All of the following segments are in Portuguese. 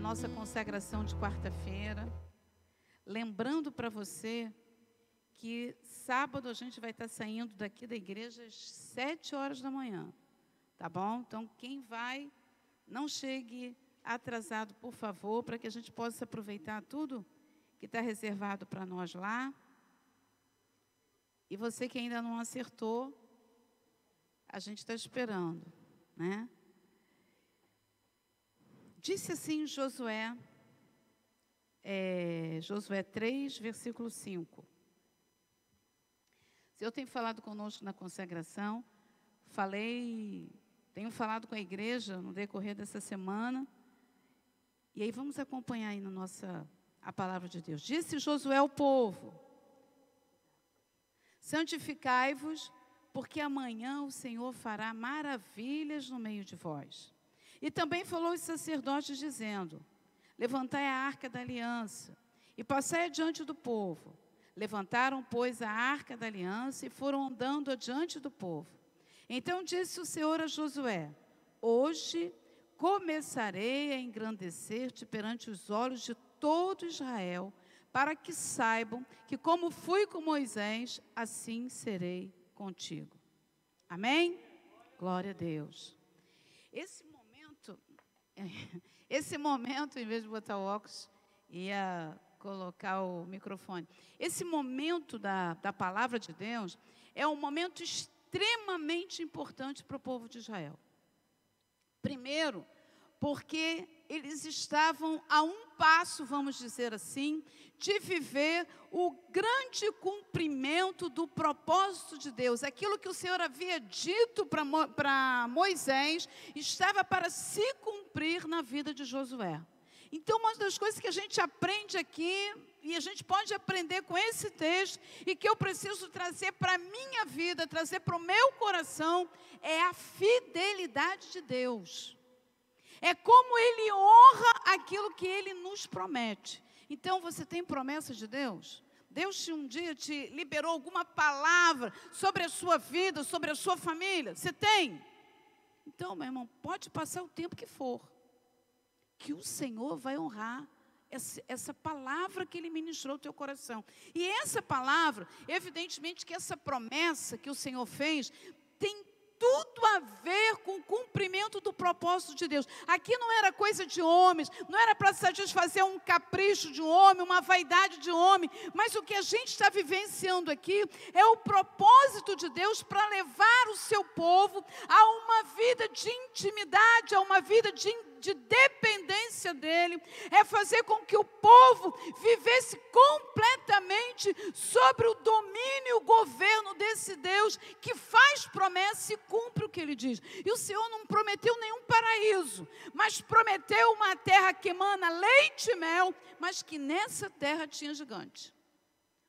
nossa consagração de quarta-feira. Lembrando para você que sábado a gente vai estar saindo daqui da igreja às 7 horas da manhã, tá bom? Então, quem vai, não chegue atrasado, por favor, para que a gente possa aproveitar tudo que está reservado para nós lá. E você que ainda não acertou, a gente está esperando, né? Disse assim Josué, Josué 3, versículo 5. Se eu tenho falado conosco na consagração, tenho falado com a igreja no decorrer dessa semana, e aí vamos acompanhar aí a palavra de Deus. Disse Josué ao povo: santificai-vos, porque amanhã o Senhor fará maravilhas no meio de vós. E também falou os sacerdotes, dizendo: levantai a arca da aliança e passai adiante do povo. Levantaram, pois, a arca da aliança e foram andando adiante do povo. Então disse o Senhor a Josué: hoje começarei a engrandecer-te perante os olhos de todo Israel, para que saibam que, como fui com Moisés, assim serei contigo. Amém? Glória a Deus. Esse momento, em vez de botar o óculos, ia colocar o microfone. Esse momento da palavra de Deus é um momento extremamente importante para o povo de Israel. Primeiro, porque eles estavam a um passo, vamos dizer assim, de viver o grande cumprimento do propósito de Deus. Aquilo que o Senhor havia dito para Moisés estava para se cumprir na vida de Josué. Então, uma das coisas que a gente aprende aqui, e a gente pode aprender com esse texto, e que eu preciso trazer para a minha vida, trazer para o meu coração, é a fidelidade de Deus. É como Ele honra aquilo que Ele nos promete. Então, você tem promessa de Deus? Deus, se um dia te liberou alguma palavra sobre a sua vida, sobre a sua família, você tem? Então, meu irmão, pode passar o tempo que for, que o Senhor vai honrar essa palavra que Ele ministrou ao teu coração. E essa palavra, evidentemente que essa promessa que o Senhor fez, tem tudo a ver com o cumprimento do propósito de Deus. Aqui não era coisa de homens, não era para satisfazer um capricho de um homem, uma vaidade de homem, mas o que a gente está vivenciando aqui é o propósito de Deus para levar o seu povo a uma vida de intimidade, a uma vida de dependência dEle, é fazer com que o povo vivesse completamente sobre o domínio e o governo desse Deus que faz promessa e cumpre o que Ele diz. E o Senhor não prometeu nenhum paraíso, mas prometeu uma terra que emana leite e mel, mas que nessa terra tinha gigante.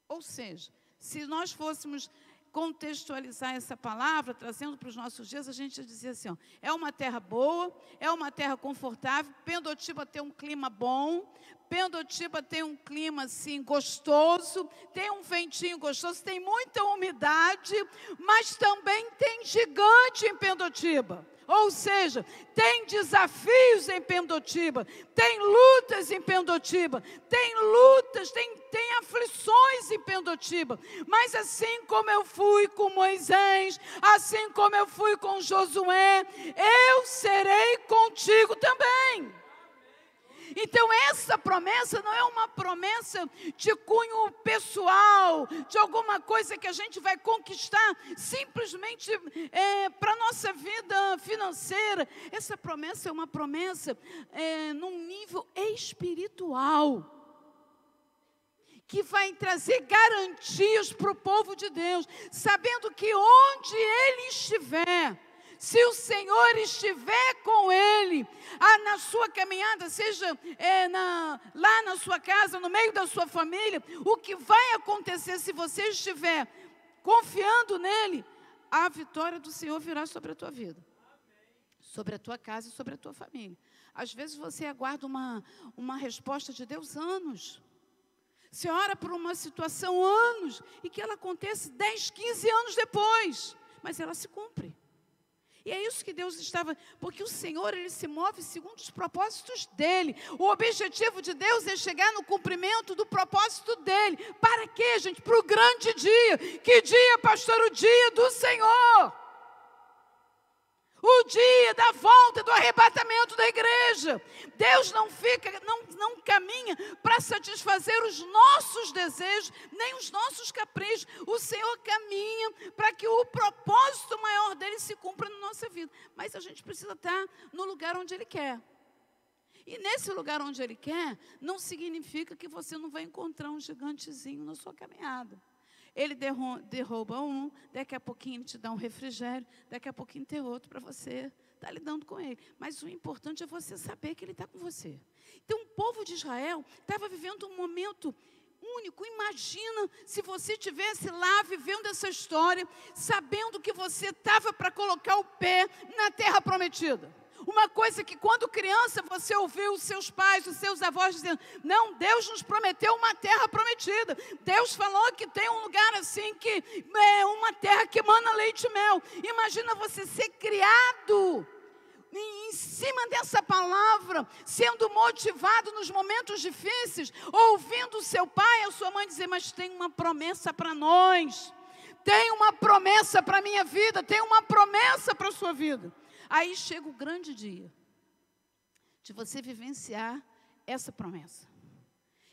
Ou seja, se nós fôssemos contextualizar essa palavra, trazendo para os nossos dias, a gente ia dizer assim, ó, é uma terra boa, é uma terra confortável, Pendotiba tem um clima bom, Pendotiba tem um clima assim gostoso, tem um ventinho gostoso, tem muita umidade, mas também tem gigante em Pendotiba. Ou seja, tem desafios em Pendotiba, tem lutas em Pendotiba, tem aflições em Pendotiba. Mas assim como eu fui com Moisés, assim como eu fui com Josué, eu serei contigo também. Então essa promessa não é uma promessa de cunho pessoal, de alguma coisa que a gente vai conquistar simplesmente para a nossa vida financeira. Essa promessa é uma promessa num nível espiritual, que vai trazer garantias para o povo de Deus, sabendo que onde Ele estiver, se o Senhor estiver com ele, na sua caminhada, seja lá na sua casa, no meio da sua família, o que vai acontecer se você estiver confiando nele, a vitória do Senhor virá sobre a tua vida, sobre a tua casa e sobre a tua família. Às vezes você aguarda uma resposta de Deus anos. Você ora por uma situação anos, e que ela acontece 10, 15 anos depois, mas ela se cumpre. E é isso que Deus estava, porque o Senhor, Ele se move segundo os propósitos dEle. O objetivo de Deus é chegar no cumprimento do propósito dEle. Para quê, gente? Para o grande dia. Que dia, pastor? O dia do Senhor. O dia da volta, do arrebatamento da igreja. Deus não caminha para satisfazer os nossos desejos, nem os nossos caprichos. O Senhor caminha para que o propósito maior dele se cumpra na nossa vida. Mas a gente precisa estar no lugar onde Ele quer. E nesse lugar onde Ele quer, não significa que você não vai encontrar um gigantezinho na sua caminhada. Ele derruba um, daqui a pouquinho Ele te dá um refrigério, daqui a pouquinho tem outro para você estar lidando com ele. Mas o importante é você saber que Ele está com você. Então o povo de Israel estava vivendo um momento único. Imagina se você estivesse lá vivendo essa história, sabendo que você estava para colocar o pé na terra prometida. Uma coisa que quando criança você ouviu os seus pais, os seus avós dizendo: não, Deus nos prometeu uma terra prometida. Deus falou que tem um lugar assim, que é uma terra que emana leite e mel. Imagina você ser criado em cima dessa palavra, sendo motivado nos momentos difíceis, ouvindo o seu pai, a sua mãe dizer: mas tem uma promessa para nós. Tem uma promessa para a minha vida, tem uma promessa para a sua vida. Aí chega o grande dia de você vivenciar essa promessa.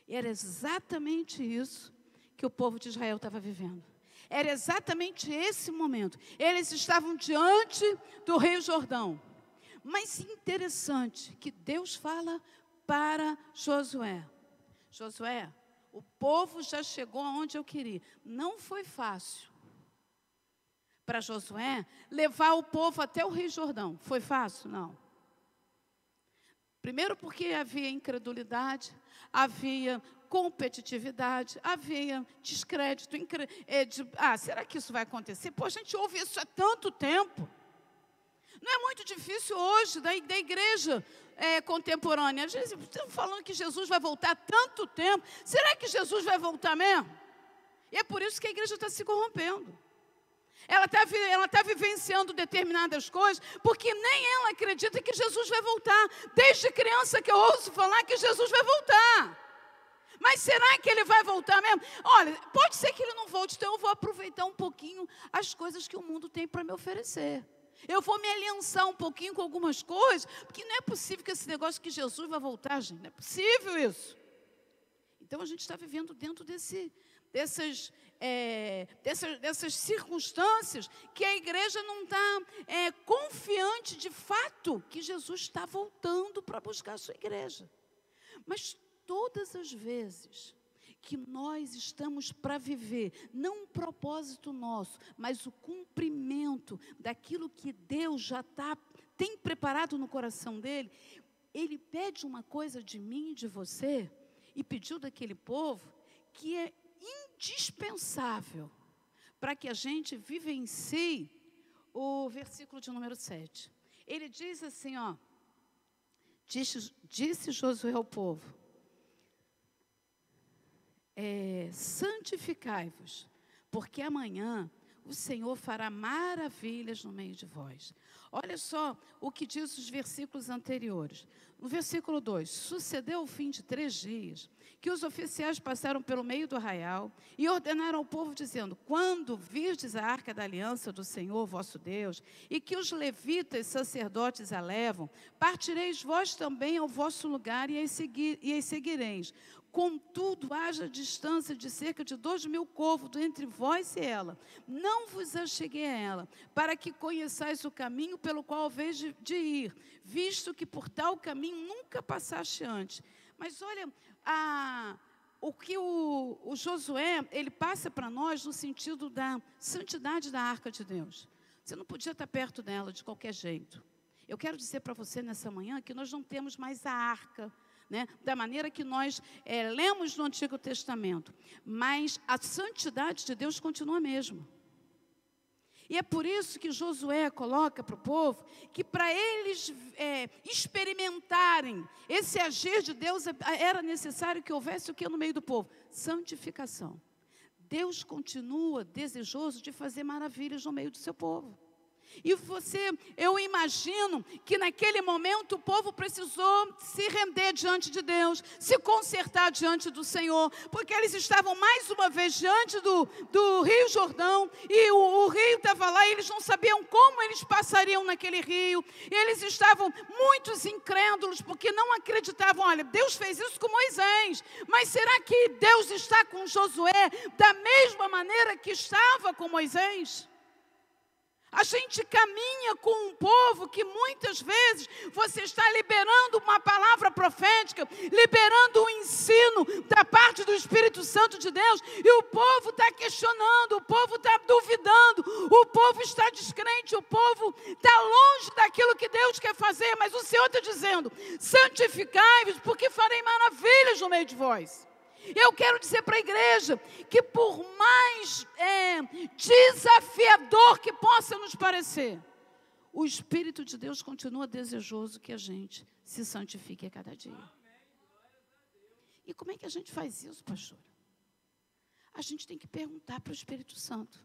E era exatamente isso que o povo de Israel estava vivendo. Era exatamente esse momento. Eles estavam diante do Rio Jordão. Mas interessante que Deus fala para Josué: Josué, o povo já chegou aonde eu queria. Não foi fácil para Josué levar o povo até o Rio Jordão. Foi fácil? Não. Primeiro porque havia incredulidade, havia competitividade, havia descrédito. Será que isso vai acontecer? Pô, a gente ouve isso há tanto tempo. Não é muito difícil hoje da igreja contemporânea. Às vezes estão falando que Jesus vai voltar há tanto tempo. Será que Jesus vai voltar mesmo? E é por isso que a igreja está se corrompendo. Ela está vivenciando determinadas coisas, porque nem ela acredita que Jesus vai voltar. Desde criança que eu ouço falar que Jesus vai voltar. Mas será que Ele vai voltar mesmo? Olha, pode ser que Ele não volte, então eu vou aproveitar um pouquinho as coisas que o mundo tem para me oferecer. Eu vou me aliançar um pouquinho com algumas coisas, porque não é possível que esse negócio que Jesus vai voltar, gente. Não é possível isso. Então a gente está vivendo dentro dessas circunstâncias que a igreja não está confiante de fato que Jesus está voltando para buscar a sua igreja. Mas todas as vezes que nós estamos para viver, não um propósito nosso, mas o cumprimento daquilo que Deus já tem preparado no coração dele, Ele pede uma coisa de mim e de você, e pediu daquele povo, que é indispensável para que a gente vivencie o versículo de número 7. Ele diz assim, disse Josué ao povo: santificai-vos, porque amanhã o Senhor fará maravilhas no meio de vós. Olha só o que diz os versículos anteriores. No versículo 2, sucedeu ao fim de 3 dias, que os oficiais passaram pelo meio do arraial e ordenaram ao povo, dizendo: quando virdes a arca da aliança do Senhor vosso Deus, e que os levitas sacerdotes a levam, partireis vós também ao vosso lugar e as seguireis. Contudo, haja distância de cerca de 2.000 côvados entre vós e ela. Não vos acheguei a ela, para que conheçais o caminho pelo qual haveis de ir, visto que por tal caminho nunca passaste antes. Mas olha, o que o Josué, ele passa para nós no sentido da santidade da arca de Deus. Você não podia estar perto dela de qualquer jeito. Eu quero dizer para você nessa manhã que nós não temos mais a arca, da maneira que nós lemos no Antigo Testamento. Mas a santidade de Deus continua a mesma. E é por isso que Josué coloca para o povo que para eles experimentarem esse agir de Deus, era necessário que houvesse o que no meio do povo? Santificação. Deus continua desejoso de fazer maravilhas no meio do seu povo. E eu imagino que naquele momento o povo precisou se render diante de Deus, se consertar diante do Senhor, porque eles estavam mais uma vez diante do Rio Jordão, e o rio estava lá, e eles não sabiam como eles passariam naquele rio, e eles estavam muitos incrédulos, porque não acreditavam, olha, Deus fez isso com Moisés, mas será que Deus está com Josué da mesma maneira que estava com Moisés? A gente caminha com um povo que muitas vezes você está liberando uma palavra profética, liberando um ensino da parte do Espírito Santo de Deus, e o povo está questionando, o povo está duvidando, o povo está descrente, o povo está longe daquilo que Deus quer fazer, mas o Senhor está dizendo, santificai-vos, porque farei maravilhas no meio de vós. Eu quero dizer para a igreja que por mais desafiador que possa nos parecer, o Espírito de Deus continua desejoso que a gente se santifique a cada dia. E como é que a gente faz isso, pastor? A gente tem que perguntar para o Espírito Santo.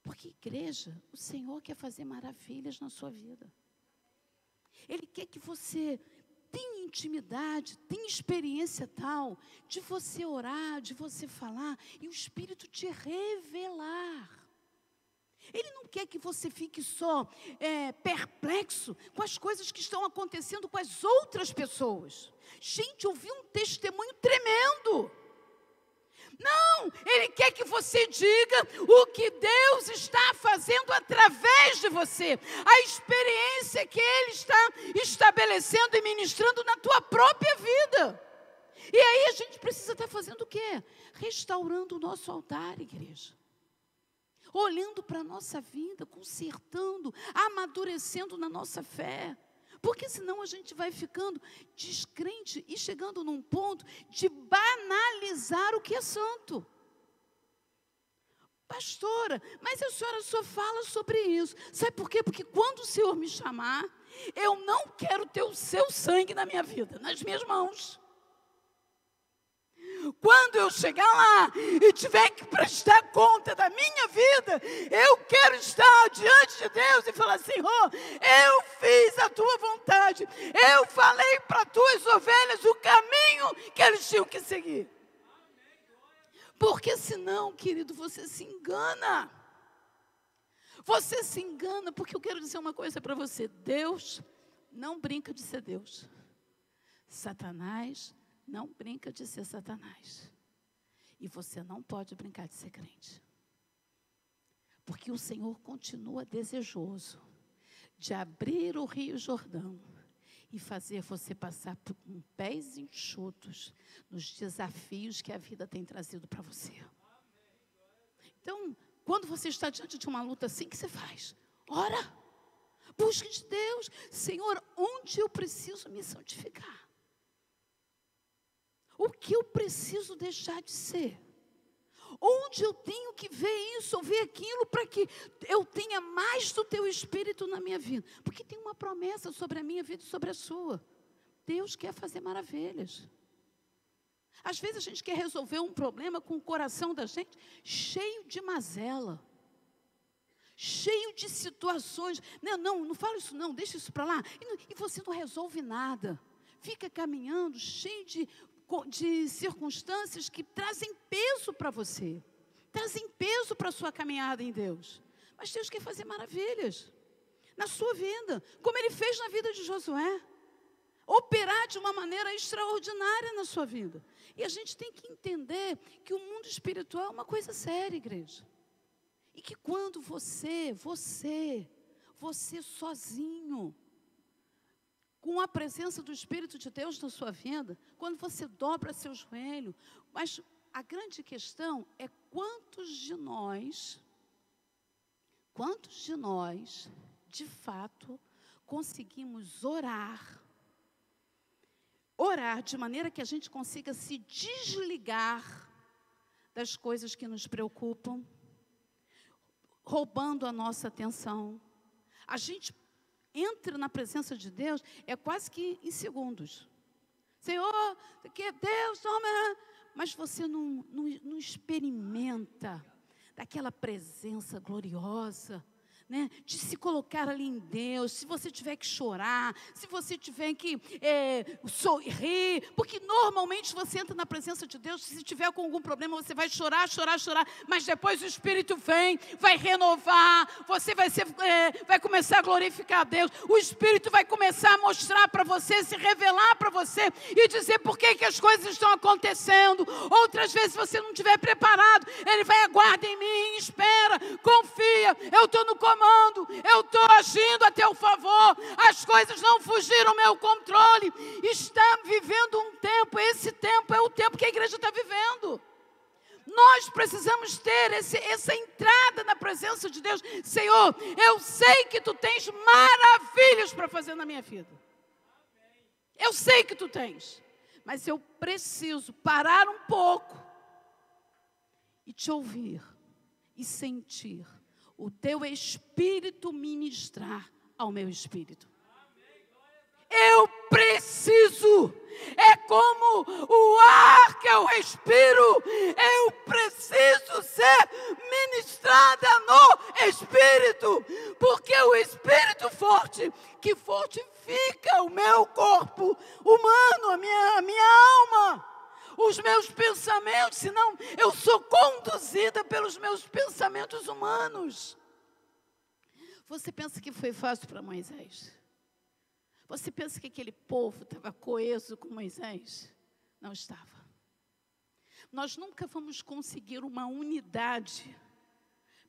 Porque igreja, o Senhor quer fazer maravilhas na sua vida. Ele quer que você tem intimidade, tem experiência tal, de você orar, de você falar, e o Espírito te revelar. Ele não quer que você fique só perplexo com as coisas que estão acontecendo com as outras pessoas. Gente, eu vi um testemunho tremendo. Não, Ele quer que você diga o que Deus está fazendo através de você. A experiência que Ele está estabelecendo e ministrando na tua própria vida. E aí a gente precisa estar fazendo o quê? Restaurando o nosso altar, igreja. Olhando para a nossa vida, consertando, amadurecendo na nossa fé. Porque senão a gente vai ficando descrente e chegando num ponto de banalizar o que é santo. Pastora, mas a senhora só fala sobre isso. Sabe por quê? Porque quando o Senhor me chamar, eu não quero ter o seu sangue na minha vida, nas minhas mãos. Quando eu chegar lá e tiver que prestar conta da minha vida, eu quero estar diante de Deus e falar, Senhor, eu fiz a tua vontade, eu falei para as tuas ovelhas o caminho que eles tinham que seguir. Porque senão, querido, você se engana. Você se engana, porque eu quero dizer uma coisa para você, Deus não brinca de ser Deus. Satanás não brinca de ser Satanás. E você não pode brincar de ser crente. Porque o Senhor continua desejoso de abrir o Rio Jordão e fazer você passar com pés enxutos nos desafios que a vida tem trazido para você. Então, quando você está diante de uma luta assim, o que você faz? Ora, busque de Deus. Senhor, onde eu preciso me santificar? O que eu preciso deixar de ser? Onde eu tenho que ver isso, ou ver aquilo, para que eu tenha mais do teu Espírito na minha vida? Porque tem uma promessa sobre a minha vida e sobre a sua. Deus quer fazer maravilhas. Às vezes a gente quer resolver um problema com o coração da gente cheio de mazela, cheio de situações. Não fala isso não, deixa isso para lá. E você não resolve nada. Fica caminhando cheio de circunstâncias que trazem peso para você, trazem peso para a sua caminhada em Deus. Mas Deus quer fazer maravilhas na sua vida, como Ele fez na vida de Josué, operar de uma maneira extraordinária na sua vida. E a gente tem que entender que o mundo espiritual é uma coisa séria, igreja, e que quando você sozinho, com a presença do Espírito de Deus na sua vida, quando você dobra seu joelho, mas a grande questão é quantos de nós, de fato, conseguimos orar de maneira que a gente consiga se desligar das coisas que nos preocupam, roubando a nossa atenção. A gente entra na presença de Deus, é quase que em segundos. Senhor, que Deus, toma. Mas você não experimenta daquela presença gloriosa, né? De se colocar ali em Deus. Se você tiver que chorar, se você tiver que sorrir, porque normalmente você entra na presença de Deus, se tiver com algum problema, você vai chorar, chorar, chorar, mas depois o Espírito vem, vai renovar, você vai começar a glorificar a Deus, o Espírito vai começar a mostrar para você, se revelar para você, e dizer por que as coisas estão acontecendo. Outras vezes, se você não estiver preparado, Ele vai: aguarda em mim, espera, confia, eu estou no comando, eu estou agindo a teu favor, as coisas não fugiram ao meu controle. Está vivendo um tempo, esse tempo é o tempo que a igreja está vivendo. Nós precisamos ter essa entrada na presença de Deus. Senhor, eu sei que Tu tens maravilhas para fazer na minha vida. Eu sei que Tu tens, mas eu preciso parar um pouco e Te ouvir e sentir o Teu Espírito ministrar ao meu espírito. Eu preciso, é como o ar que eu respiro, eu preciso ser ministrada no Espírito, porque o Espírito forte, que fortifica o meu corpo humano, a minha alma, os meus pensamentos, senão eu sou conduzida pelos meus pensamentos humanos. Você pensa que foi fácil para Moisés? Você pensa que aquele povo estava coeso com Moisés? Não estava. Nós nunca vamos conseguir uma unidade,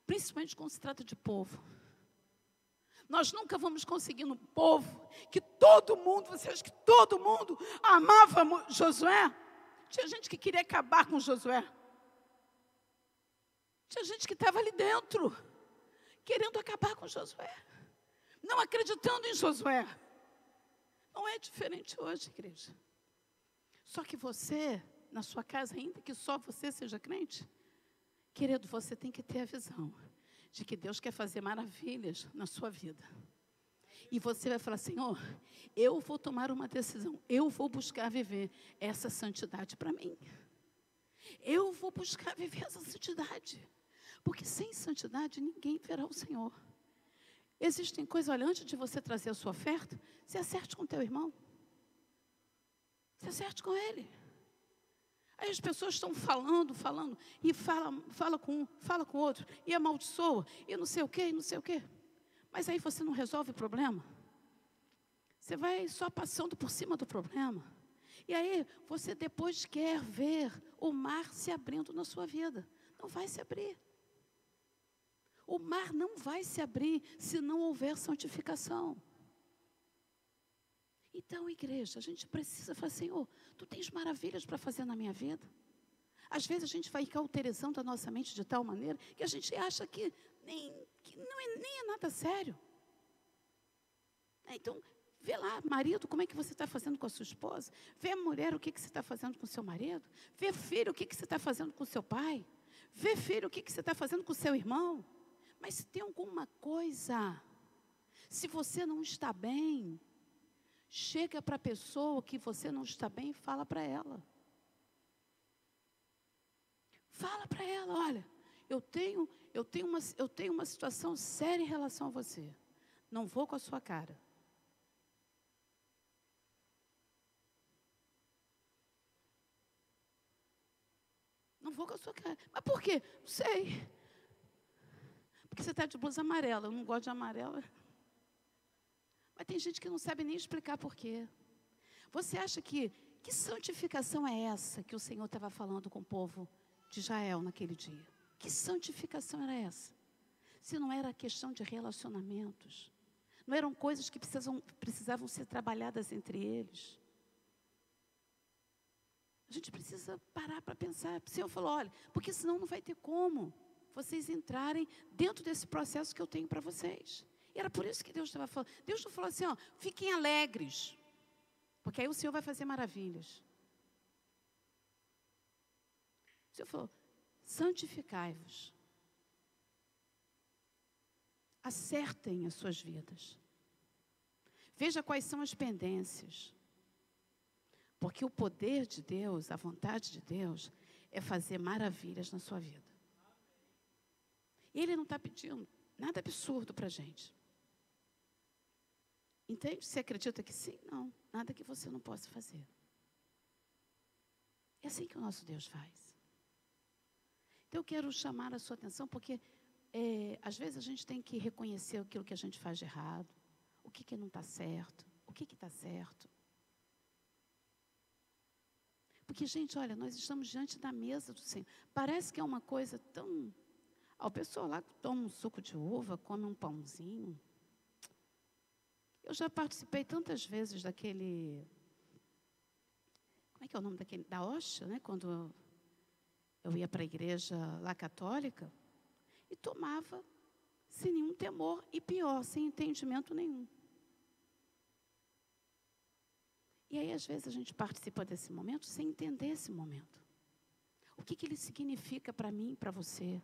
principalmente quando se trata de povo. Nós nunca vamos conseguir no povo que todo mundo, você acha que todo mundo amava Josué? Tinha gente que queria acabar com Josué. Tinha gente que estava ali dentro, querendo acabar com Josué, não acreditando em Josué. Não é diferente hoje, igreja. Só que você, na sua casa, ainda que só você seja crente, querido, você tem que ter a visão de que Deus quer fazer maravilhas na sua vida. E você vai falar: Senhor, eu vou tomar uma decisão, eu vou buscar viver essa santidade para mim. Eu vou buscar viver essa santidade, porque sem santidade ninguém verá o Senhor. Existem coisas, olha, antes de você trazer a sua oferta, se acerte com o teu irmão. Se acerte com ele. Aí as pessoas estão falando, e fala com um, fala com o outro, e amaldiçoa, e não sei o quê, e não sei o quê. Mas aí você não resolve o problema. Você vai só passando por cima do problema. E aí você depois quer ver o mar se abrindo na sua vida. Não vai se abrir. O mar não vai se abrir se não houver santificação. Então, igreja, a gente precisa falar: Senhor, Tu tens maravilhas para fazer na minha vida. Às vezes a gente vai cauterizando a nossa mente de tal maneira que a gente acha que nem é nada sério. Então, vê lá, marido, como é que você está fazendo com a sua esposa. Vê, mulher, o que você está fazendo com o seu marido. Vê, filho, o que você está fazendo com o seu pai. Vê, filho, o que você está fazendo com o seu irmão. Mas se tem alguma coisa, se você não está bem, chega para a pessoa que você não está bem e fala para ela. Fala para ela: olha, eu tenho uma situação séria em relação a você. Não vou com a sua cara. Não vou com a sua cara. Mas por quê? Não sei. Porque você está de blusa amarela. Eu não gosto de amarela. Mas tem gente que não sabe nem explicar por quê. Você acha que santificação é essa que o Senhor estava falando com o povo de Israel naquele dia? Que santificação era essa? Se não era questão de relacionamentos, não eram coisas que precisavam ser trabalhadas entre eles. A gente precisa parar para pensar. O Senhor falou: olha, porque senão não vai ter como vocês entrarem dentro desse processo que eu tenho para vocês. E era por isso que Deus estava falando. Deus não falou assim: ó, fiquem alegres, porque aí o Senhor vai fazer maravilhas. O Senhor falou: santificai-vos. Acertem as suas vidas. Veja quais são as pendências. Porque o poder de Deus, a vontade de Deus, é fazer maravilhas na sua vida. Ele não está pedindo nada absurdo para a gente. Entende? Você acredita que sim? Não. Nada que você não possa fazer. É assim que o nosso Deus faz. Então, eu quero chamar a sua atenção, porque às vezes a gente tem que reconhecer aquilo que a gente faz de errado, o que não está certo, o que está certo. Porque, gente, olha, nós estamos diante da mesa do Senhor. Parece que é uma coisa tão... O pessoal lá toma um suco de uva, come um pãozinho. Eu já participei tantas vezes daquele... Como é que é o nome daquele? Da hóstia, né? Quando eu ia para a igreja lá católica. E tomava sem nenhum temor. E pior, sem entendimento nenhum. E aí, às vezes, a gente participa desse momento sem entender esse momento. O que ele significa para mim e para você?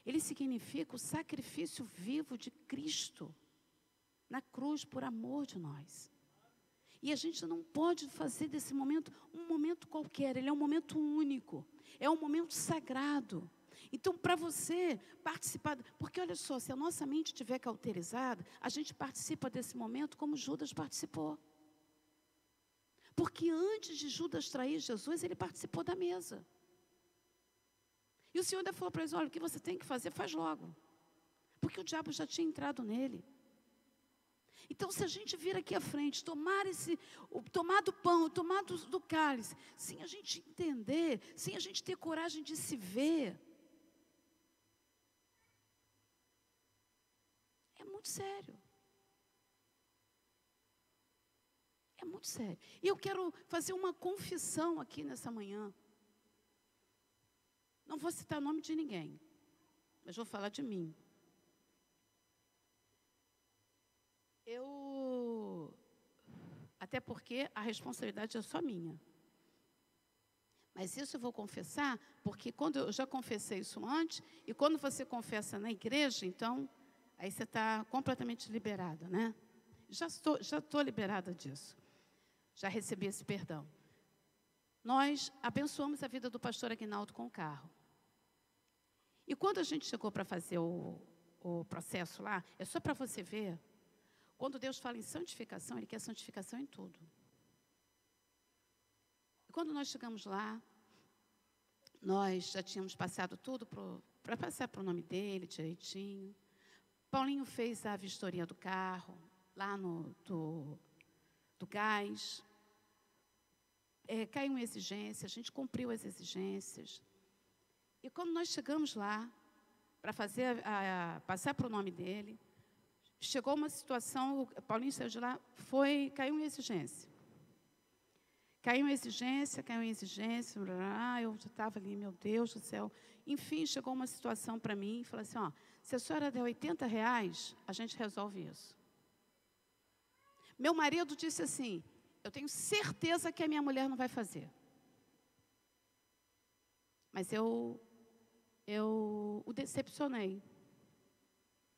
Ele significa o sacrifício vivo de Cristo na cruz por amor de nós. E a gente não pode fazer desse momento um momento qualquer, ele é um momento único, é um momento sagrado. Então, para você participar, porque olha só, se a nossa mente estiver cauterizada, a gente participa desse momento como Judas participou. Porque antes de Judas trair Jesus, ele participou da mesa. E o Senhor ainda falou para eles, olha, o que você tem que fazer, faz logo. Porque o diabo já tinha entrado nele. Então, se a gente vir aqui à frente, tomar do pão, tomar do cálice, sem a gente entender, sem a gente ter coragem de se ver, é muito sério. É muito sério. E eu quero fazer uma confissão aqui nessa manhã. Não vou citar o nome de ninguém, mas vou falar de mim. Até porque a responsabilidade é só minha. Mas isso eu vou confessar, porque quando eu já confessei isso antes, e quando você confessa na igreja, então, aí você está completamente liberada, né? Já estou liberada disso. Já recebi esse perdão. Nós abençoamos a vida do pastor Aguinaldo com o carro. E quando a gente chegou para fazer o processo lá, é só para você ver, quando Deus fala em santificação, Ele quer santificação em tudo. E quando nós chegamos lá, nós já tínhamos passado tudo para passar para o nome dele direitinho. Paulinho fez a vistoria do carro, lá do gás. Caiu em exigência, a gente cumpriu as exigências. E quando nós chegamos lá, para passar para o nome dele, chegou uma situação, o Paulinho saiu de lá, caiu em exigência. Caiu em exigência, eu já estava ali, meu Deus do céu. Enfim, chegou uma situação para mim, e falou assim, se a senhora der R$80, a gente resolve isso. Meu marido disse assim, eu tenho certeza que a minha mulher não vai fazer. Mas eu o decepcionei,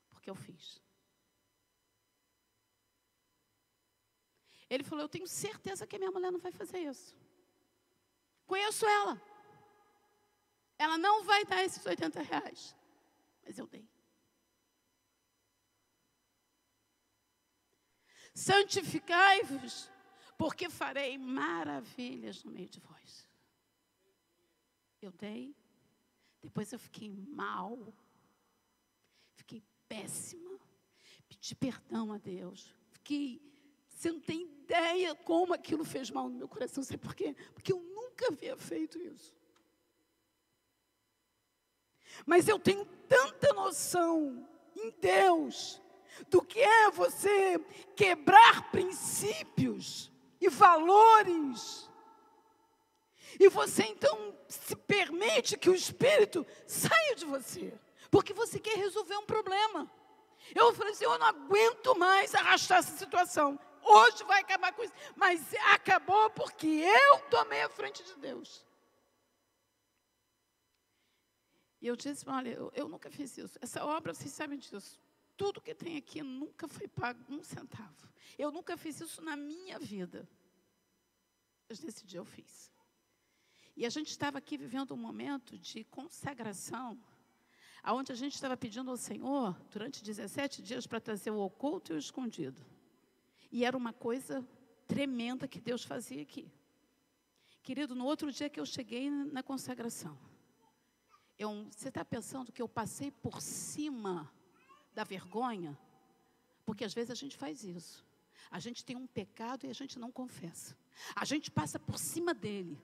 porque eu fiz. Ele falou, eu tenho certeza que a minha mulher não vai fazer isso. Conheço ela. Ela não vai dar esses R$80. Mas eu dei. Santificai-vos, porque farei maravilhas no meio de vós. Eu dei. Depois eu fiquei mal. Fiquei péssima. Pedi perdão a Deus. Você não tem ideia como aquilo fez mal no meu coração. Sabe por quê? Porque eu nunca havia feito isso. Mas eu tenho tanta noção em Deus do que é você quebrar princípios e valores. E você então se permite que o Espírito saia de você. Porque você quer resolver um problema. Eu falei assim, eu não aguento mais arrastar essa situação. Hoje vai acabar com isso. Mas acabou porque eu tomei a frente de Deus. E eu disse, olha, eu nunca fiz isso. Essa obra, vocês sabem disso. Tudo que tem aqui nunca foi pago um centavo. Eu nunca fiz isso na minha vida. Mas nesse dia eu fiz. E a gente estava aqui vivendo um momento de consagração, onde a gente estava pedindo ao Senhor, durante 17 dias, para trazer o oculto e o escondido. E era uma coisa tremenda que Deus fazia aqui. Querido, no outro dia que eu cheguei na consagração, você está pensando que eu passei por cima da vergonha? Porque às vezes a gente faz isso. A gente tem um pecado e a gente não confessa. A gente passa por cima dele.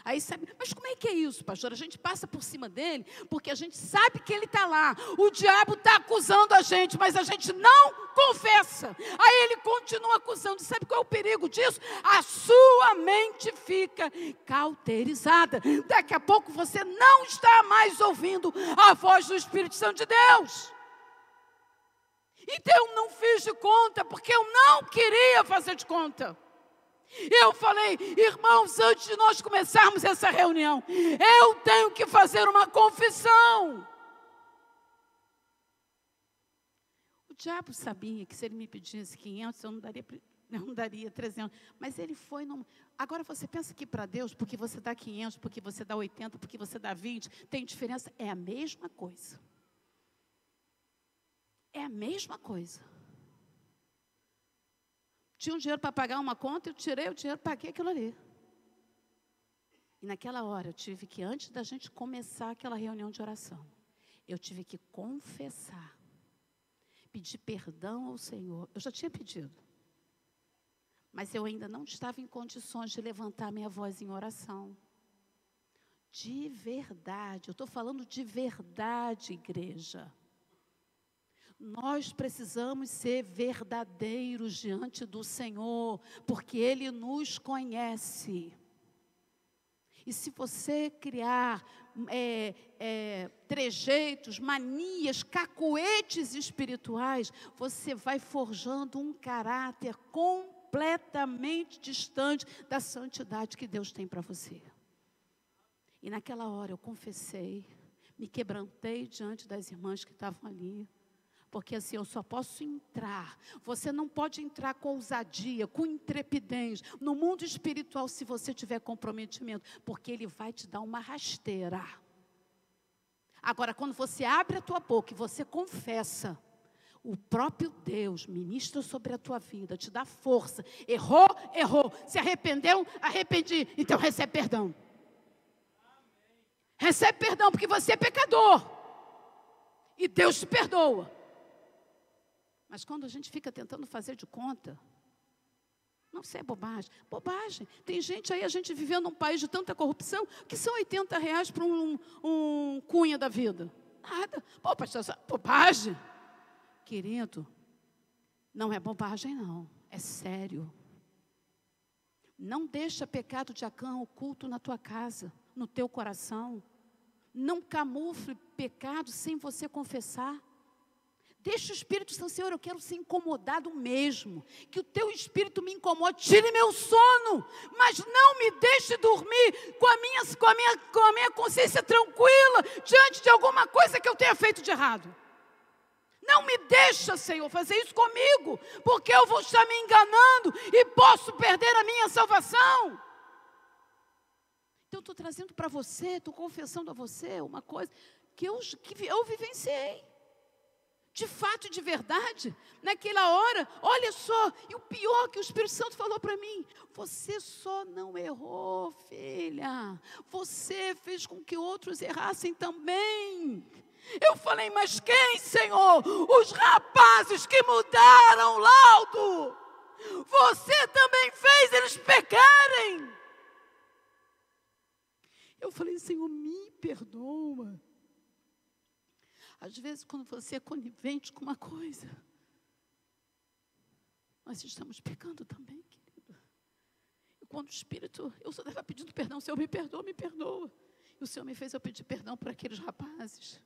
Aí sabe, mas como é que é isso, pastor? A gente passa por cima dele porque a gente sabe que ele está lá. O diabo está acusando a gente, mas a gente não confessa. Aí ele continua acusando. Sabe qual é o perigo disso? A sua mente fica cauterizada. Daqui a pouco você não está mais ouvindo a voz do Espírito Santo de Deus. Então eu não fiz de conta, porque eu não queria fazer de conta. Eu falei, irmãos, antes de nós começarmos essa reunião, eu tenho que fazer uma confissão. O diabo sabia que se ele me pedisse 500, eu não daria 300. Mas ele foi. Agora você pensa que para Deus, porque você dá 500, porque você dá 80, porque você dá 20, tem diferença? É a mesma coisa. É a mesma coisa. Tinha um dinheiro para pagar uma conta, eu tirei o dinheiro, paguei aquilo ali. E naquela hora eu tive que, antes da gente começar aquela reunião de oração, eu tive que confessar, pedir perdão ao Senhor. Eu já tinha pedido, mas eu ainda não estava em condições de levantar minha voz em oração. De verdade, eu estou falando de verdade, igreja. Nós precisamos ser verdadeiros diante do Senhor, porque Ele nos conhece. E se você criar trejeitos, manias, cacoetes espirituais, você vai forjando um caráter completamente distante da santidade que Deus tem para você. E naquela hora eu confessei, me quebrantei diante das irmãs que estavam ali. Porque assim, eu só posso entrar. Você não pode entrar com ousadia, com intrepidez no mundo espiritual se você tiver comprometimento, porque ele vai te dar uma rasteira. Agora, quando você abre a tua boca e você confessa, o próprio Deus ministra sobre a tua vida, te dá força. Errou, errou. Se arrependeu, arrependi. Então recebe perdão. Recebe perdão, porque você é pecador. E Deus te perdoa. Mas quando a gente fica tentando fazer de conta, não, isso é bobagem. Bobagem. Tem gente aí, a gente vivendo num país de tanta corrupção, que são R$ 80 para um cunha da vida. Nada. Pô, pastor, bobagem. Querido, não é bobagem não, é sério. Não deixa pecado de Acã oculto na tua casa, no teu coração. Não camufle pecado sem você confessar. Deixa o Espírito Santo, Senhor, eu quero ser incomodado mesmo. Que o teu Espírito me incomode, tire meu sono, mas não me deixe dormir com a minha consciência tranquila, diante de alguma coisa que eu tenha feito de errado. Não me deixa, Senhor, fazer isso comigo, porque eu vou estar me enganando e posso perder a minha salvação. Então, eu estou trazendo para você, estou confessando a você uma coisa que eu vivenciei. De fato e de verdade, naquela hora, olha só, e o pior que o Espírito Santo falou para mim, você só não errou, filha, você fez com que outros errassem também. Eu falei, mas quem, Senhor? Os rapazes que mudaram o laudo, você também fez eles pecarem. Eu falei, Senhor, me perdoa. Às vezes, quando você é conivente com uma coisa, nós estamos pecando também, querido. E quando o Espírito, eu só estava pedindo perdão, o Senhor me perdoa, me perdoa. E o Senhor me fez eu pedir perdão por aqueles rapazes.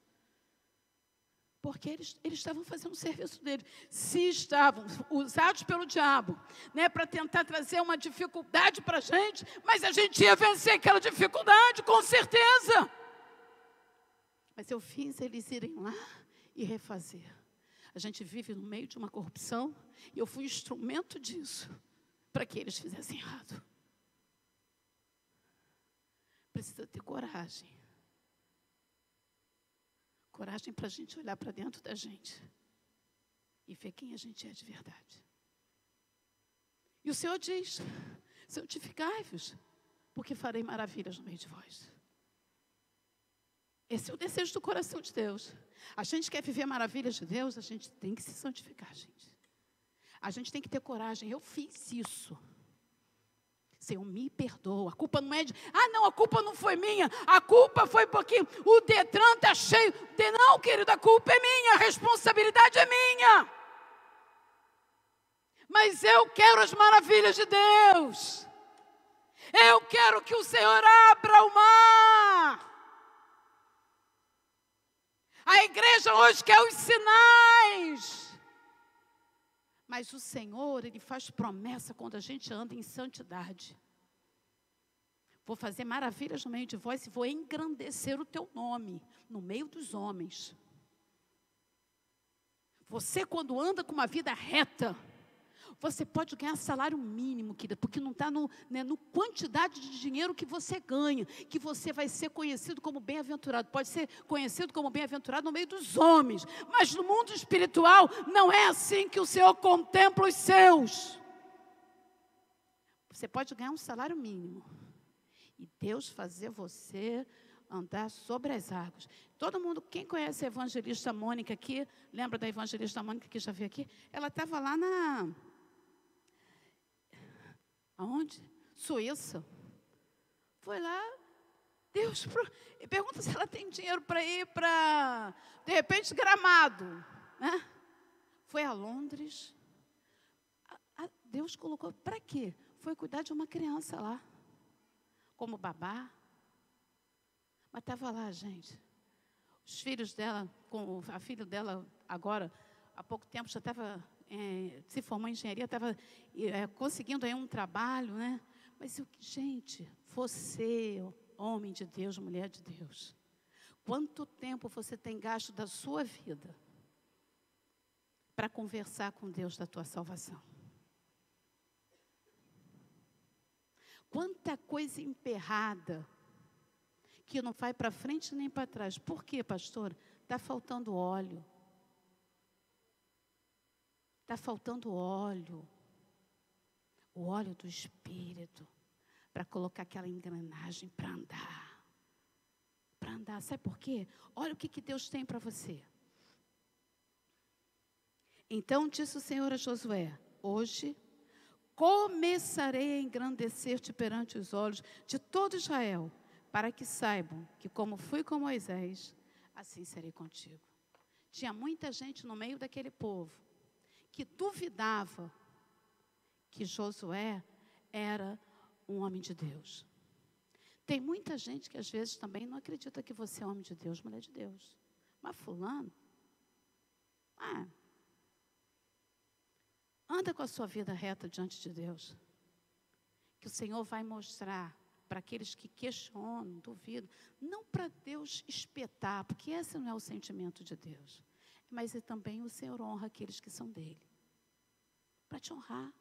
Porque eles estavam fazendo o serviço deles. Se estavam usados pelo diabo, né, para tentar trazer uma dificuldade para a gente, mas a gente ia vencer aquela dificuldade, com certeza. Mas eu fiz eles irem lá e refazer. A gente vive no meio de uma corrupção e eu fui instrumento disso para que eles fizessem errado. Precisa ter coragem. coragem para a gente olhar para dentro da gente e ver quem a gente é de verdade. E o Senhor diz: santificai-vos, porque farei maravilhas no meio de vós. Esse é o desejo do coração de Deus. A gente quer viver maravilhas de Deus, a gente tem que se santificar, gente. A gente tem que ter coragem. Eu fiz isso. Senhor, me perdoa. A culpa não é de... não, a culpa não foi minha. A culpa foi porque o Detran está cheio. Não, querido, a culpa é minha. A responsabilidade é minha. Mas eu quero as maravilhas de Deus. Eu quero que o Senhor abra o mar. A igreja hoje quer os sinais. Mas o Senhor, Ele faz promessa quando a gente anda em santidade. Vou fazer maravilhas no meio de vós e vou engrandecer o teu nome no meio dos homens. Você, quando anda com uma vida reta, você pode ganhar salário mínimo, querida, porque não está no quantidade de dinheiro que você ganha, que você vai ser conhecido como bem-aventurado. Pode ser conhecido como bem-aventurado no meio dos homens, mas no mundo espiritual não é assim que o Senhor contempla os seus. Você pode ganhar um salário mínimo e Deus fazer você andar sobre as águas. Todo mundo, quem conhece a evangelista Mônica aqui, lembra da evangelista Mônica que já veio aqui? Ela estava lá aonde? Suíça. Foi lá, Deus, pergunta se ela tem dinheiro para ir para, de repente, Gramado, né? Foi a Londres. Deus colocou, para quê? Foi cuidar de uma criança lá, como babá. Mas estava lá, gente. Os filhos dela, a filha dela agora, há pouco tempo já estava... se formou em engenharia, estava conseguindo aí um trabalho, né? Mas, gente, você, homem de Deus, mulher de Deus, quanto tempo você tem gasto da sua vida para conversar com Deus da tua salvação? Quanta coisa emperrada que não vai para frente nem para trás. Por quê, pastor? Está faltando óleo. Está faltando óleo, o óleo do Espírito, para colocar aquela engrenagem para andar. Para andar, sabe por quê? Olha o que Deus tem para você. Então disse o Senhor a Josué: hoje começarei a engrandecer-te perante os olhos de todo Israel, para que saibam que como fui com Moisés, assim serei contigo. Tinha muita gente no meio daquele povo que duvidava que Josué era um homem de Deus. Tem muita gente que às vezes também não acredita que você é homem de Deus, mulher de Deus. Mas fulano, anda com a sua vida reta diante de Deus, que o Senhor vai mostrar para aqueles que questionam, duvidam, não para Deus espetar, porque esse não é o sentimento de Deus. Mas também o Senhor honra aqueles que são dele. Para te honrar.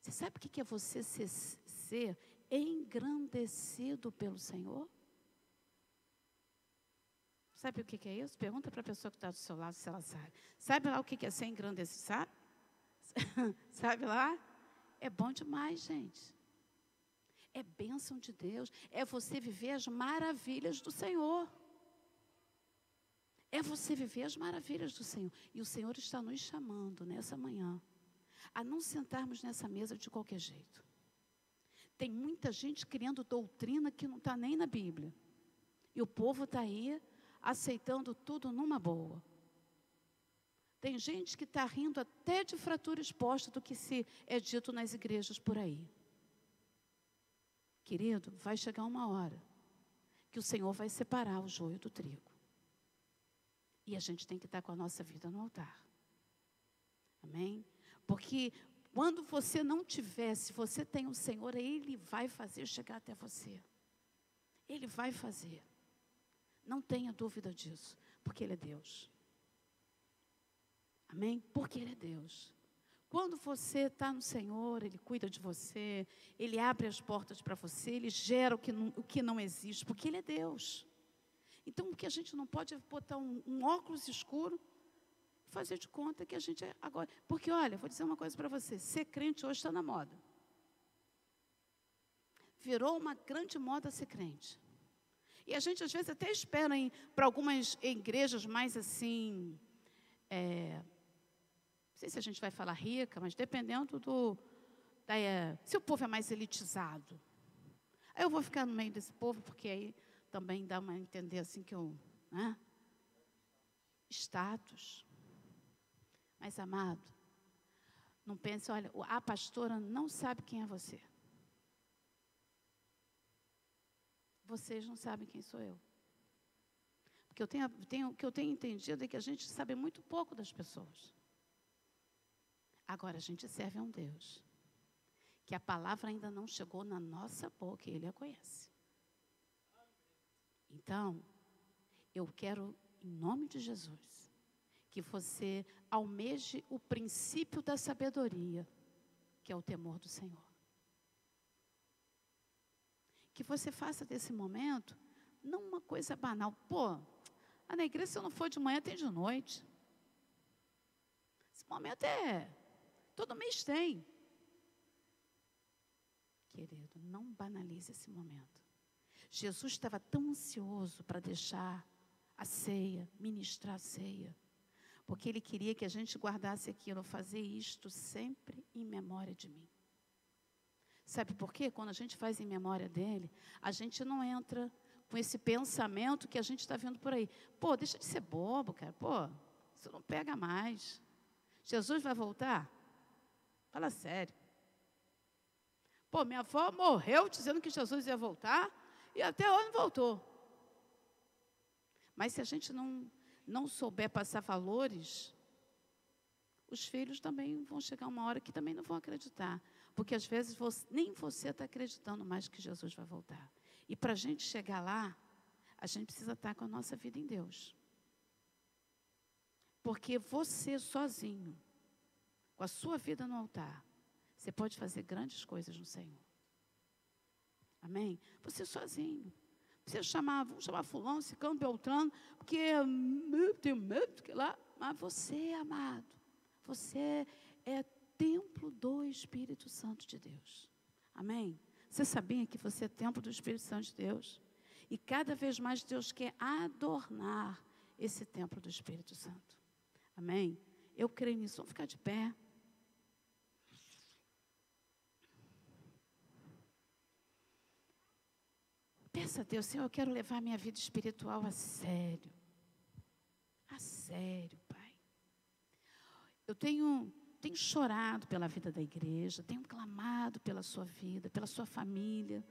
Você sabe o que é você ser engrandecido pelo Senhor? Sabe o que é isso? Pergunta para a pessoa que está do seu lado se ela sabe. Sabe lá o que é ser engrandecido? Sabe? Sabe lá? É bom demais, gente. É bênção de Deus. É você viver as maravilhas do Senhor. É você viver as maravilhas do Senhor. E o Senhor está nos chamando nessa manhã a não sentarmos nessa mesa de qualquer jeito. Tem muita gente criando doutrina que não está nem na Bíblia. E o povo está aí aceitando tudo numa boa. Tem gente que está rindo até de fratura exposta do que se é dito nas igrejas por aí. Querido, vai chegar uma hora que o Senhor vai separar o joio do trigo. E a gente tem que estar com a nossa vida no altar. Amém? Porque quando você não tiver, se você tem o Senhor, Ele vai fazer chegar até você. Ele vai fazer. Não tenha dúvida disso, porque Ele é Deus. Amém? Porque Ele é Deus. Quando você está no Senhor, Ele cuida de você, Ele abre as portas para você, Ele gera o que não existe, porque Ele é Deus. Então, o que a gente não pode é botar um óculos escuro, fazer de conta que a gente é agora. Porque, olha, vou dizer uma coisa para você, ser crente hoje está na moda. Virou uma grande moda ser crente. E a gente, às vezes, até espera para algumas igrejas mais assim, não sei se a gente vai falar rica, mas dependendo se o povo é mais elitizado. Aí eu vou ficar no meio desse povo, porque aí também dá uma entender assim que eu... Né? Status. Mas, amado, não pense, olha, a pastora não sabe quem é você. Vocês não sabem quem sou eu. Porque o que eu tenho entendido é que a gente sabe muito pouco das pessoas. Agora, a gente serve a um Deus que a palavra ainda não chegou na nossa boca e Ele a conhece. Então, eu quero, em nome de Jesus, que você almeje o princípio da sabedoria, que é o temor do Senhor. Que você faça desse momento, não uma coisa banal. Pô, na igreja, se eu não for de manhã, tem de noite. Esse momento todo mês tem. Querido, não banalize esse momento. Jesus estava tão ansioso para deixar a ceia, ministrar a ceia, porque Ele queria que a gente guardasse aquilo, fazer isto sempre em memória de mim. Sabe por quê? Quando a gente faz em memória dele, a gente não entra com esse pensamento que a gente está vendo por aí. Pô, deixa de ser bobo, cara. Pô, isso não pega mais. Jesus vai voltar? Fala sério. Pô, minha avó morreu dizendo que Jesus ia voltar e até hoje não voltou. Mas se a gente não souber passar valores, os filhos também vão chegar uma hora que também não vão acreditar. Porque às vezes nem você está acreditando mais que Jesus vai voltar. E para a gente chegar lá, a gente precisa estar com a nossa vida em Deus. Porque você sozinho, com a sua vida no altar, você pode fazer grandes coisas no Senhor. Amém? Você sozinho. Vamos chamar fulano, ciclano, beltrano, porque eu tenho medo que lá. Mas você, amado, você é templo do Espírito Santo de Deus. Amém? Você sabia que você é templo do Espírito Santo de Deus? E cada vez mais Deus quer adornar esse templo do Espírito Santo. Amém? Eu creio nisso. Vamos ficar de pé. Peça a Deus, Senhor, eu quero levar minha vida espiritual a sério. A sério, Pai. Eu tenho chorado pela vida da igreja, tenho clamado pela sua vida, pela sua família.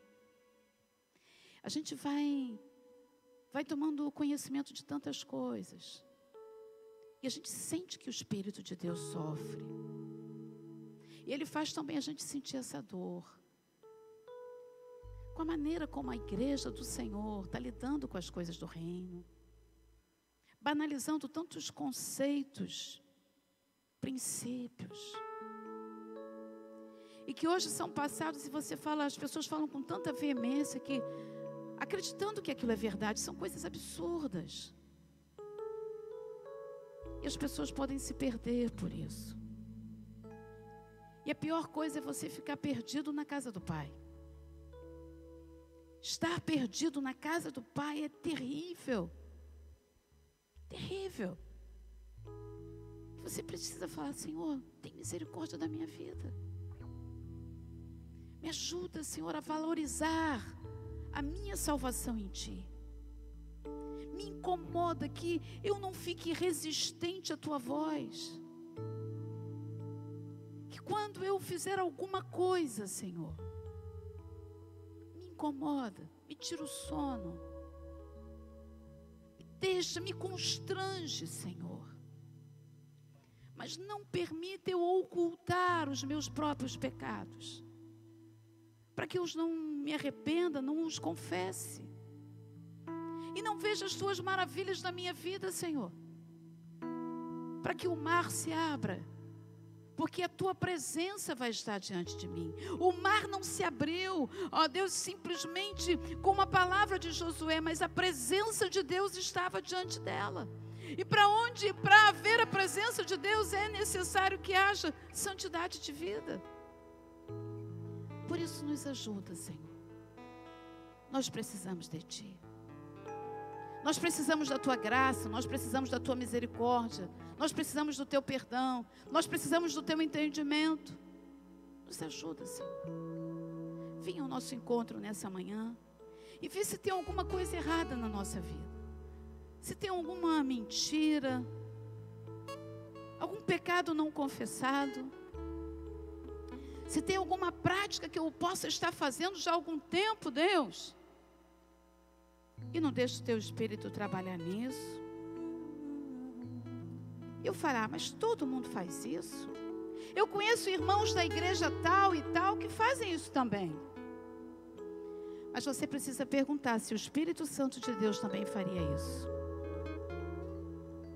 A gente vai tomando conhecimento de tantas coisas. E a gente sente que o Espírito de Deus sofre. E Ele faz também a gente sentir essa dor. Com a maneira como a igreja do Senhor está lidando com as coisas do reino. Banalizando tantos conceitos, princípios. E que hoje são passados e as pessoas falam com tanta veemência que, acreditando que aquilo é verdade, são coisas absurdas. E as pessoas podem se perder por isso. E a pior coisa é você ficar perdido na casa do Pai. Estar perdido na casa do Pai é terrível. Terrível. Você precisa falar, Senhor, tem misericórdia da minha vida. Me ajuda, Senhor, a valorizar a minha salvação em Ti. Me incomoda que eu não fique resistente à Tua voz. Que quando eu fizer alguma coisa, Senhor, me incomoda, me tira o sono. Me constrange, Senhor. Mas não permita eu ocultar os meus próprios pecados. Para que eu não me arrependa, não os confesse. E não veja as Tuas maravilhas na minha vida, Senhor. Para que o mar se abra. porque a tua presença vai estar diante de mim. O mar não se abriu, ó Deus, simplesmente com uma palavra de Josué, mas a presença de Deus estava diante dela. E para haver a presença de Deus é necessário que haja santidade de vida. Por isso nos ajuda, Senhor. Nós precisamos de Ti. Nós precisamos da Tua graça, nós precisamos da Tua misericórdia, nós precisamos do Teu perdão, nós precisamos do Teu entendimento. Nos ajuda, Senhor. Venha ao nosso encontro nessa manhã e vê se tem alguma coisa errada na nossa vida. Se tem alguma mentira, algum pecado não confessado, se tem alguma prática que eu possa estar fazendo já há algum tempo, Deus, e não deixe o Teu Espírito trabalhar nisso. Eu falar, mas todo mundo faz isso? Eu conheço irmãos da igreja tal e tal que fazem isso também. Mas você precisa perguntar se o Espírito Santo de Deus também faria isso.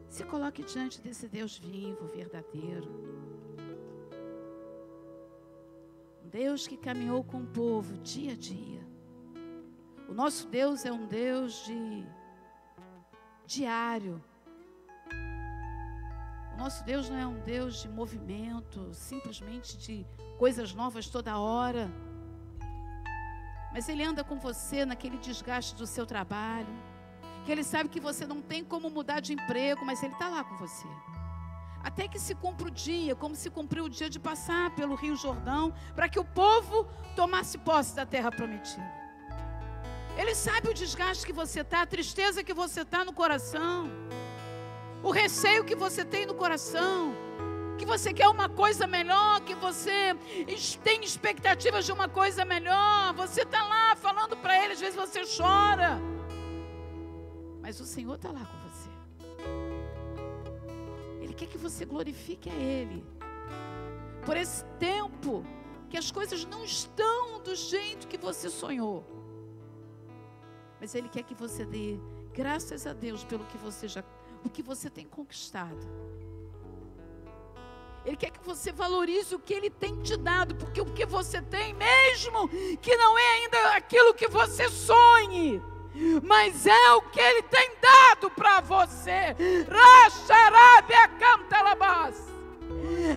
Se coloque diante desse Deus vivo, verdadeiro. Um Deus que caminhou com o povo dia a dia. O nosso Deus é um Deus diário. O nosso Deus não é um Deus de movimento, simplesmente de coisas novas toda hora. Mas Ele anda com você naquele desgaste do seu trabalho, que Ele sabe que você não tem como mudar de emprego, mas Ele está lá com você. Até que se cumpra o dia, como se cumpriu o dia de passar pelo Rio Jordão, para que o povo tomasse posse da terra prometida. Ele sabe o desgaste que você está, a tristeza que você está no coração, o receio que você tem no coração, que você quer uma coisa melhor, que você tem expectativas de uma coisa melhor. Você está lá falando para Ele, às vezes você chora, mas o Senhor está lá com você. Ele quer que você glorifique a Ele por esse tempo que as coisas não estão do jeito que você sonhou. Mas Ele quer que você dê graças a Deus pelo que o que você tem conquistado. Ele quer que você valorize o que Ele tem te dado, porque o que você tem, mesmo que não é ainda aquilo que você sonhe, mas é o que Ele tem dado para você.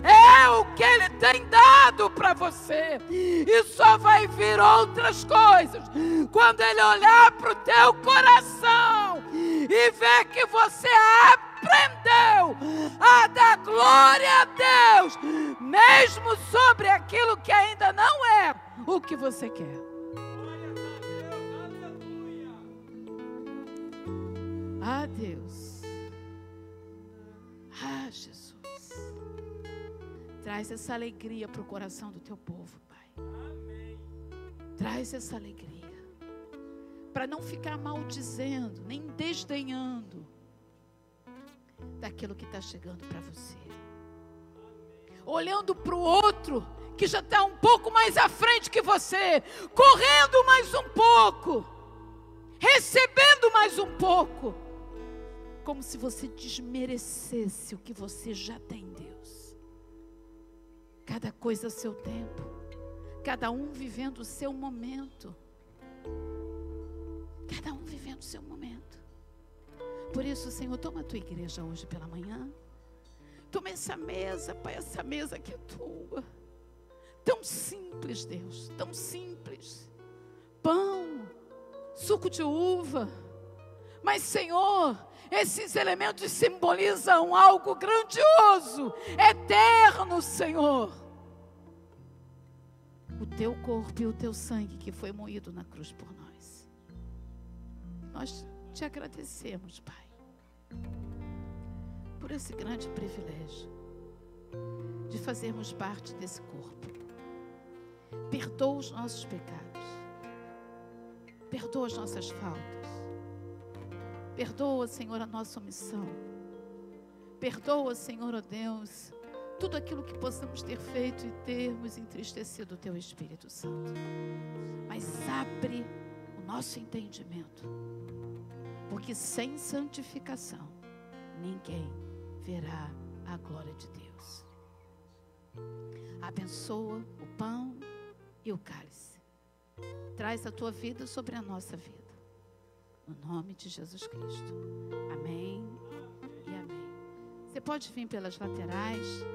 É o que Ele tem dado para você. E só vai vir outras coisas quando Ele olhar para o teu coração e ver que você aprendeu a dar glória a Deus, mesmo sobre aquilo que ainda não é o que você quer. Ah, Deus. Ah, Jesus. Traz essa alegria para o coração do teu povo, Pai. Traz essa alegria. Para não ficar maldizendo, nem desdenhando daquilo que está chegando para você. Olhando para o outro que já está um pouco mais à frente que você, correndo mais um pouco, recebendo mais um pouco, como se você desmerecesse o que você já tem em Deus. Cada coisa a seu tempo, cada um vivendo o seu momento, cada um vivendo o seu momento. Por isso, Senhor, toma a tua igreja hoje pela manhã, toma essa mesa, Pai, essa mesa que é tua, tão simples, Deus, tão simples, pão, suco de uva, mas, Senhor, esses elementos simbolizam algo grandioso, eterno, Senhor. O teu corpo e o teu sangue que foi moído na cruz por nós. Nós te agradecemos, Pai, por esse grande privilégio de fazermos parte desse corpo. Perdoa os nossos pecados, perdoa as nossas faltas. Perdoa, Senhor, a nossa omissão. Perdoa, Senhor, ó Deus, tudo aquilo que possamos ter feito e termos entristecido o Teu Espírito Santo. Mas abre o nosso entendimento, porque sem santificação ninguém verá a glória de Deus. Abençoa o pão e o cálice. Traz a tua vida sobre a nossa vida. No nome de Jesus Cristo. Amém e amém. Você pode vir pelas laterais,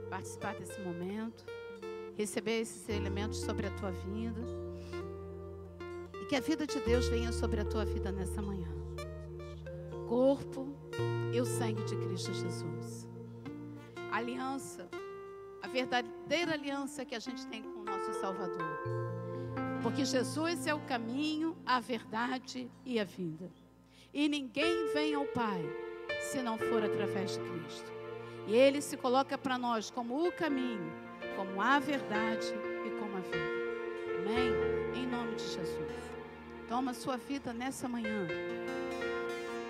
participar desse momento, receber esses elementos sobre a tua vida. E que a vida de Deus venha sobre a tua vida nessa manhã. O corpo e o sangue de Cristo Jesus. A aliança, a verdadeira aliança que a gente tem com o nosso Salvador. Porque Jesus é o caminho, a verdade e a vida. E ninguém vem ao Pai se não for através de Cristo. E Ele se coloca para nós como o caminho, como a verdade e como a vida. Amém? Em nome de Jesus. Toma a sua vida nessa manhã.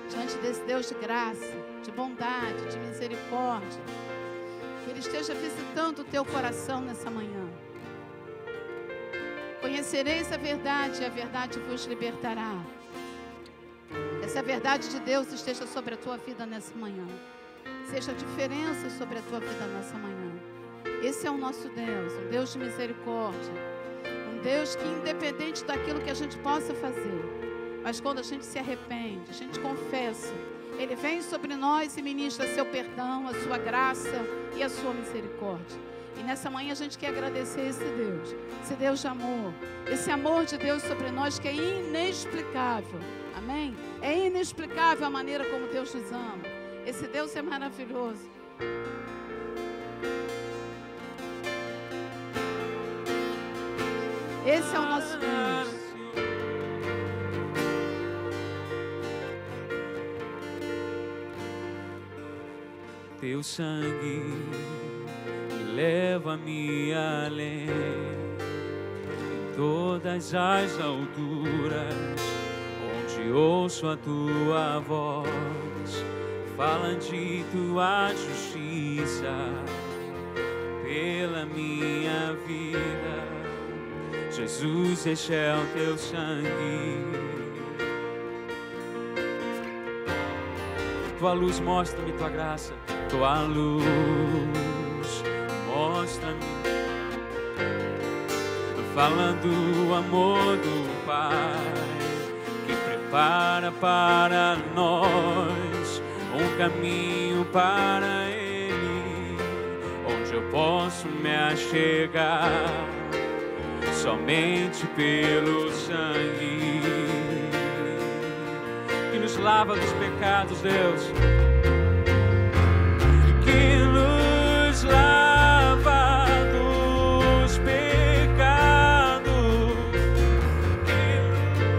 Diante desse Deus de graça, de bondade, de misericórdia. Que Ele esteja visitando o teu coração nessa manhã. Conhecereis a verdade e a verdade vos libertará. Essa verdade de Deus esteja sobre a tua vida nessa manhã. Seja a diferença sobre a tua vida nessa manhã. Esse é o nosso Deus, um Deus de misericórdia. Um Deus que, independente daquilo que a gente possa fazer, mas quando a gente se arrepende, a gente confessa, Ele vem sobre nós e ministra seu perdão, a sua graça e a sua misericórdia. E nessa manhã a gente quer agradecer esse Deus de amor, esse amor de Deus sobre nós que é inexplicável, amém? É inexplicável a maneira como Deus nos ama, esse Deus é maravilhoso. Esse é o nosso Deus. Teu sangue leva-me além, em todas as alturas, onde ouço a tua voz, fala de tua justiça pela minha vida. Jesus, este é o teu sangue. Tua luz mostra-me tua graça, tua luz mostra-me, falando o amor do Pai, que prepara para nós um caminho para Ele, onde eu posso me achegar somente pelo sangue que nos lava dos pecados, Deus, que nos lava dos pecados, que nos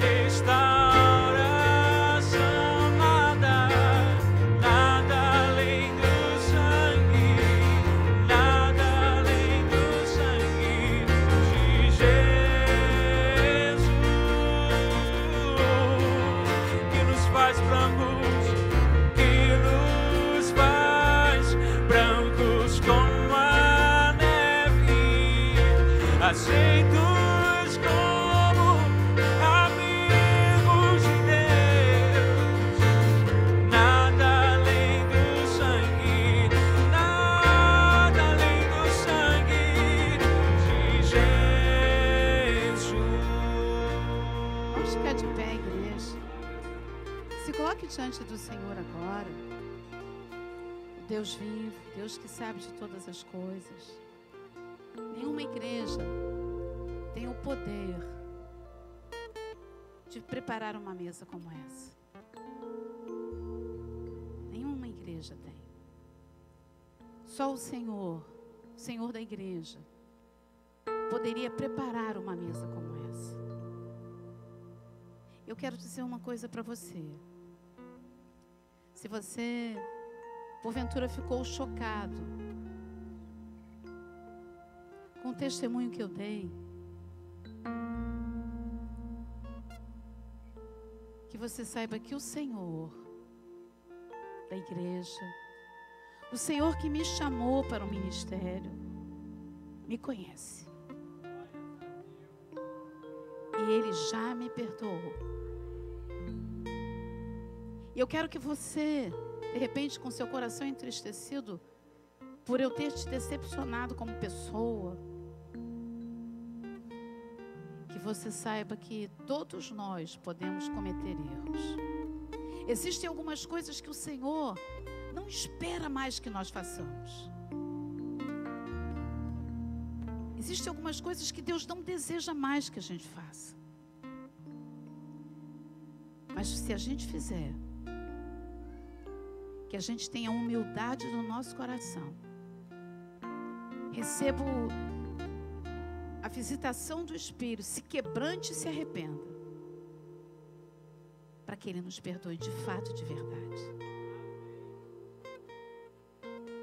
restauração, nada além do sangue, nada além do sangue de Jesus, que nos faz brancos, aceitos como amigos de Deus, nada além do sangue, nada além do sangue de Jesus. Vamos ficar de pé, igreja. Se coloque diante do Senhor agora, o Deus vivo, Deus que sabe de todas as coisas. Nenhuma igreja tem o poder de preparar uma mesa como essa. Nenhuma igreja tem. Só o Senhor da igreja, poderia preparar uma mesa como essa. Eu quero dizer uma coisa para você. Se você, porventura, ficou chocado com o testemunho que eu dei, que você saiba que o Senhor da igreja, o Senhor que me chamou para o ministério, me conhece. E Ele já me perdoou. E eu quero que você, de repente, com seu coração entristecido, por eu ter te decepcionado como pessoa, que você saiba que todos nós podemos cometer erros. Existem algumas coisas que o Senhor não espera mais que nós façamos. Existem algumas coisas que Deus não deseja mais que a gente faça. Mas se a gente fizer, que a gente tenha humildade no nosso coração, receba a visitação do Espírito, se quebrante e se arrependa, para que Ele nos perdoe de fato, de verdade.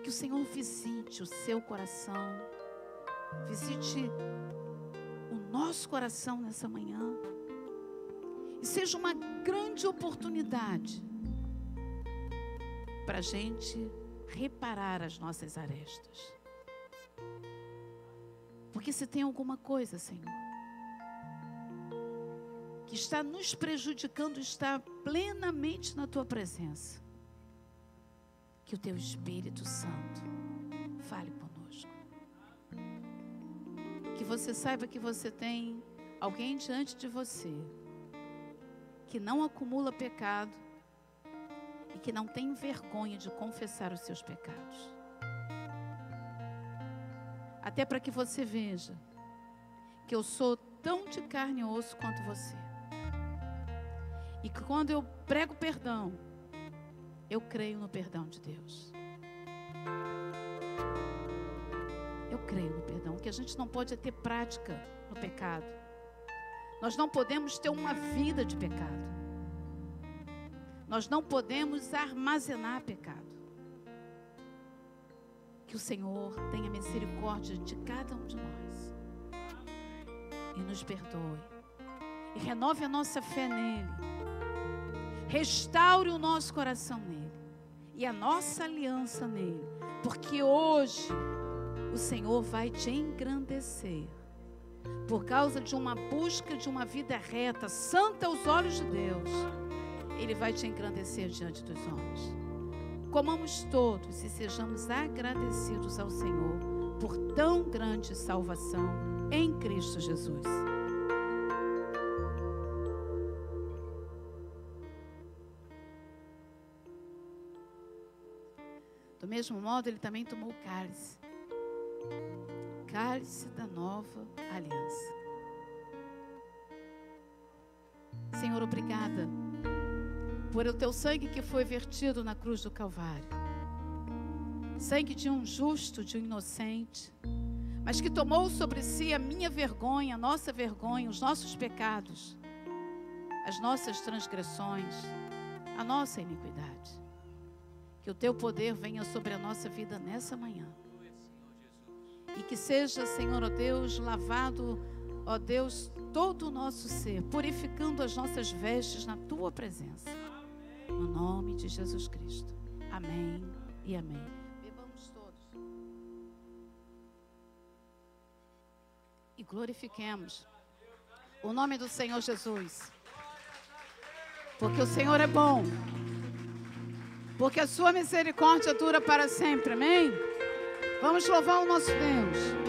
Que o Senhor visite o seu coração, visite o nosso coração nessa manhã, e seja uma grande oportunidade para a gente reparar as nossas arestas. Porque se tem alguma coisa, Senhor, que está nos prejudicando estar plenamente na Tua presença, que o Teu Espírito Santo fale conosco. Que você saiba que você tem alguém diante de você que não acumula pecado e que não tem vergonha de confessar os seus pecados. Até para que você veja que eu sou tão de carne e osso quanto você. E que quando eu prego perdão, eu creio no perdão de Deus. Eu creio no perdão. O que a gente não pode é ter prática no pecado. Nós não podemos ter uma vida de pecado. Nós não podemos armazenar pecado. Que o Senhor tenha misericórdia de cada um de nós e nos perdoe e renove a nossa fé nele, restaure o nosso coração nele e a nossa aliança nele, porque hoje o Senhor vai te engrandecer por causa de uma busca de uma vida reta, santa aos olhos de Deus. Ele vai te engrandecer diante dos homens. Comamos todos e sejamos agradecidos ao Senhor por tão grande salvação em Cristo Jesus. Do mesmo modo, ele também tomou o cálice. Cálice da nova aliança. Senhor, obrigada por o teu sangue que foi vertido na cruz do Calvário. Sangue de um justo, de um inocente, mas que tomou sobre si a minha vergonha, a nossa vergonha, os nossos pecados, as nossas transgressões, a nossa iniquidade. Que o teu poder venha sobre a nossa vida nessa manhã. E que seja, Senhor, ó Deus, lavado, ó Deus, todo o nosso ser, purificando as nossas vestes na tua presença. No nome de Jesus Cristo. Amém e amém. Bebamos todos. E glorifiquemos o nome do Senhor Jesus. Porque o Senhor é bom. Porque a sua misericórdia dura para sempre. Amém? Vamos louvar o nosso Deus.